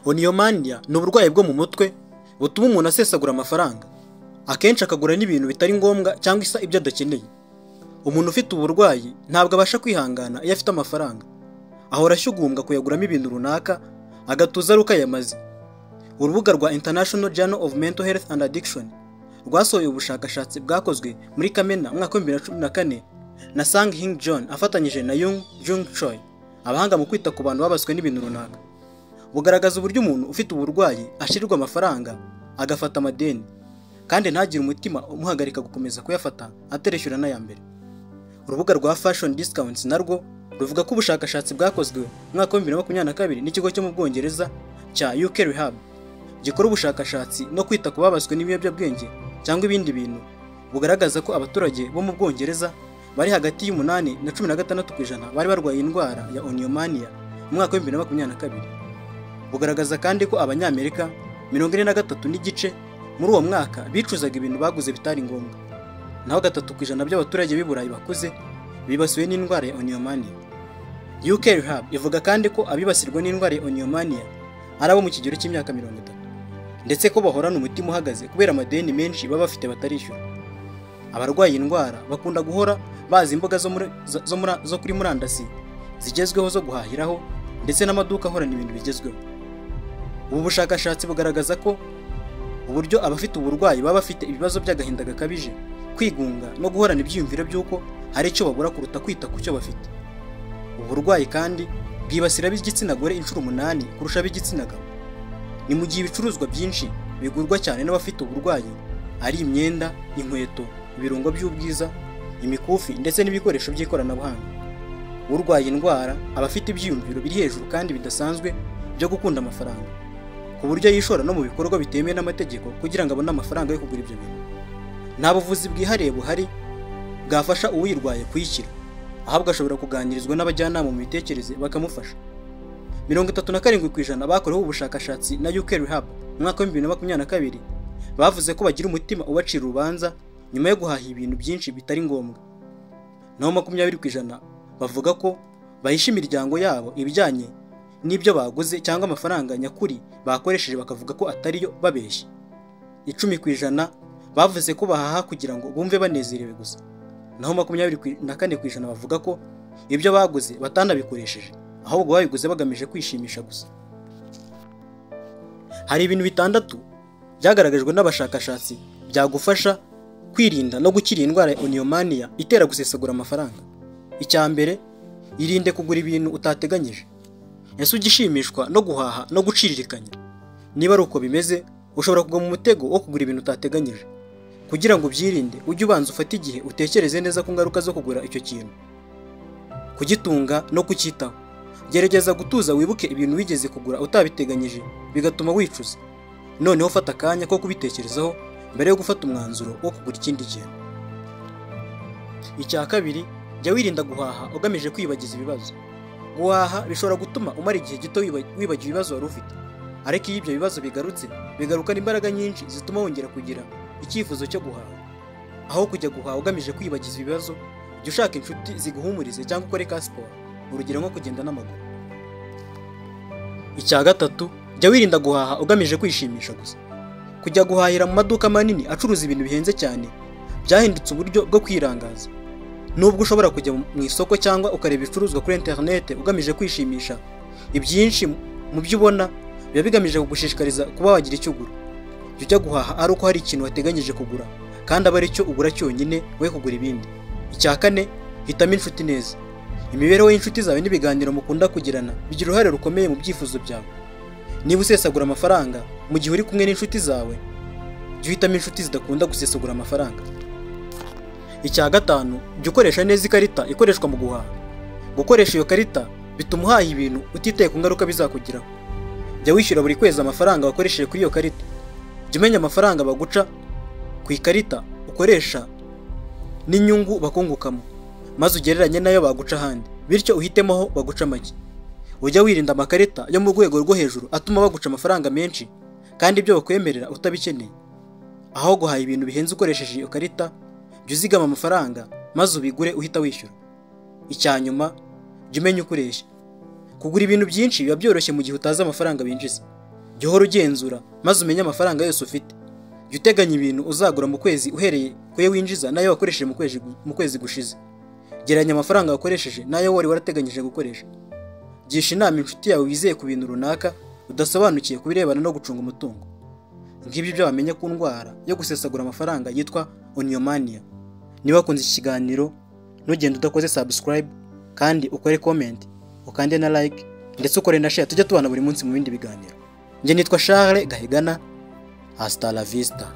Oniomania ni uburwayi bwo mu mutwe butuma umuntu asesagura amafaranga, akenshi akagura n'ibintu bitari ngombwa cyangwa isa ibyo adakeneye. Umuntu ufite uburwayi ntabwo abasha kwihangana iyo afite amafaranga, ahora ashyugumbwa kuyaguramo ibintu runaka agatuza ari uko ayamaze. Urubuga rwa International Journal of Mental Health and Addiction rwasohoye ubushakashatsi bwakozwe muri Kamena umwaka wa 2014 na Sang Hing John afatanyije na Yung Jung Choi, abahanga mu kwita ku bantu babaswe n'ibintu runaka. Bugaragaza uburyo umuntu ufite uburwayi ashirirwa amafaranga agafata amadeni kandi ntagire umutima umuhagarika gukomeza kuyafata atereshyura n'aya mbere. Urubuga rwa Fashion Discounts narwo ruvuga ko ubushakashatsi bwakozwe umwaka wa 2022 n'ikigo cyo mu Bwongereza cya UK Rehab gikora ubushakashatsi no kwita ku babaswe n'ibiyobyabwenge cyangwa ibindi bintu, bugaragaza ko abaturage bo mu Bwongereza bari hagati y'8 na 16% bari barwaye indwara ya Oniomania mu mwaka wa 2022. Bugaragaza kandi ko Abanyamerika 43 n'igice muri uwo mwaka bicuzaga ibintu baguze bitari ngombwa, naho 3% by'abaturage b'i Burayi bakuze bibasiwe n'indwara ya Oniomania. UK Rehab ivuga kandi ko abibasirwa n'indwara ya Oniomania ari abo mu kigero cy'imyaka 30, ndetse ko bahorana umutima uhagaze kubera amadeni menshi baba bafite batarishyura. Abarwaye indwara bakunda guhora bazi imbuga zo kuri murandasi zigezweho zo guhahiraho ndetse n'amaduka ahorana ibintu bigezweho. Ubu bushakashatsi bugaragaza ko uburyo abafite uburwayi baba bafite ibibazo by'agahinda gakabije, kwigunga no guhorana ibyiyumviro by'uko hari icyo babura kuruta kwita ku cyo bafite. Uburwayi kandi bwibasira ab'igitsina gore inshuro 8 kurusha ab'igitsina gabo. Ni mu gihe ibicuruzwa byinshi bigurwa cyane n'abafite uburwayi ari imyenda, inkweto, ibirungo by'ubwiza, imikufi ndetse n'ibikoresho by'ikoranabuhanga. Urwaye indwara abafite ibyiyumviro biri hejuru kandi bidasanzwe byo gukunda amafaranga, ku buryo yishora no mu bikorwa bitemewe n'amategeko kugira ngo abone amafaranga yo kugura ibyo bintu. Nta buvuzi bwihariye buhari bwafasha uwirwaye kuyikira, ahubwo ashobora kuganirizwa n'abajyanama mu mitekerereze bakamufasha. 37% bakorewe ubushakashatsi na UK Rehab mu mwaka wa 2022 bavuze ko bagira umutima ubacira urubanza nyuma yo guhaha ibintu byinshi bitari ngombwa, naho 20% bavuga ko bahisha imiryango yabo ibijyanye n'ibyo baguze cyangwa amafaranga nyakuri bakoresheje bakavuga ko atariyo babeshye. 10% bavuze ko bahaha kugira ngo bumve banezerewe gusa, naho 24% bavuga ko ibyo baguze batanabikoresheje ahubwo babiguze bagamije kwishimisha gusa. Hari ibintu 6 byagaragajwe n'abashakashatsi byagufasha kwirinda no gukira indwara ya Oniomania itera gusesagura amafaranga. Icya mbere, irinde kugura ibintu utateganyije. Ese ugishimishwa no guhaha no guciririkanya? Niba ari uko bimeze, ushobora kugwa mu mutego wo kugura ibintu utateganyije. Kugira ngo ubyirinde, ujye ubanza ufate igihe utekereze neza ku ngaruka zo kugura icyo kintu, kugitunga no kucyitaho. Gerageza gutuza wibuke ibintu wigeze kugura utabiteganyije bigatuma wicuza. Noneho fata akanya ko kubitekerezaho mbere yo gufata umwanzuro wo kugura ikindi kintu. Icya kabiri, jya wirinda guhaha ugamije kwibagiza ibibazo. Guhaha bishobora gutuma umara igihe gito wibagiwe ibibazo wari ufite, ariko iyo ibyo bibazo bigarutse bigarukana imbaraga nyinshi zituma wongera kugira icyifuzo cyo guhaha. Aho kujya guhaha ugamije kwibagiza ibibazo, jya ushaka inshuti ziguhumurize cyangwa ukore ka siporo, urugero nko kugenda n'amaguru. Icya gatatu, jya wirinda guhaha ugamije kwishimisha gusa. Kujya guhahira mu maduka manini acuruza ibintu bihenze cyane byahindutse uburyo bwo kwirangaza. Nubwo ushobora kujya mu isoko cyangwa ukareba ibicuruzwa kuri internet ugamije kwishimisha, ibyinshi mu byo ubona biba bigamije kugushishikariza kuba wagira icyo ugura. Jya ujya guhaha ari uko hari ikintu wateganyije kugura kandi aba ari cyo ugura cyonyine, we kugura ibindi. Icya kane, hitamo inshuti neza. Imibereho y'inshuti zawe n'ibiganiro mukunda kugirana bigira uruhare rukomeye mu byifuzo byawe. Niba usesagura amafaranga mu gihe uri kumwe n'inshuti zawe, jya uhitamo inshuti zidakunda gusesagura amafaranga. Icya gatanu, jya ukoresha neza ikarita ikoreshwa mu guhaha. Gukoresha iyo karita bituma uhaha ibintu utitaye ku ngaruka bizakugiraho. Jya wishyura buri kwezi amafaranga wakoresheje kuri iyo karita. Jya umenya amafaranga baguca ku ikarita ukoresha n'inyungu bakungukamo, maze ugereranye nayo baguca ahandi, bityo uhitemo aho baguca make. Ujya wirinda amakarita yo mu rwego rwo hejuru atuma baguca amafaranga menshi kandi ibyo bakwemerera utabikeneye. Aho guhaha ibintu bihenze ukoresheje iyo karita, jya uzigama amafaranga maze ubigure uhita wishyura. Icya nyuma, jya umenya uko ureshya. Kugura ibintu byinshi biba byoroshye mu gihe utazi amafaranga binjiza. jya uhora ugenzura maze umenye amafaranga yose ufite. Jya uteganya ibintu uzagura mu kwezi uhereye ku yo winjiza n'ayo wakoresheje mu kwezi gushize. Gereranya amafaranga wakoresheje n'ayo wari warateganyije gukoresha. Gisha inama inshuti yawe wizeye ku bintu runaka udasobanukiye ku birebana no gucunga umutungo. Ngibyo ibyo wamenya ku ndwara yo gusesagura amafaranga yitwa oniomania. Niba wakunze iki kiganiro ntugende udakoze subscribe kandi ukore comment, ukande na like ndetse ukore na share, tujya tubana buri munsi mu bindi biganiro. Njye nitwa Charles Gahigana. Hasta la vista.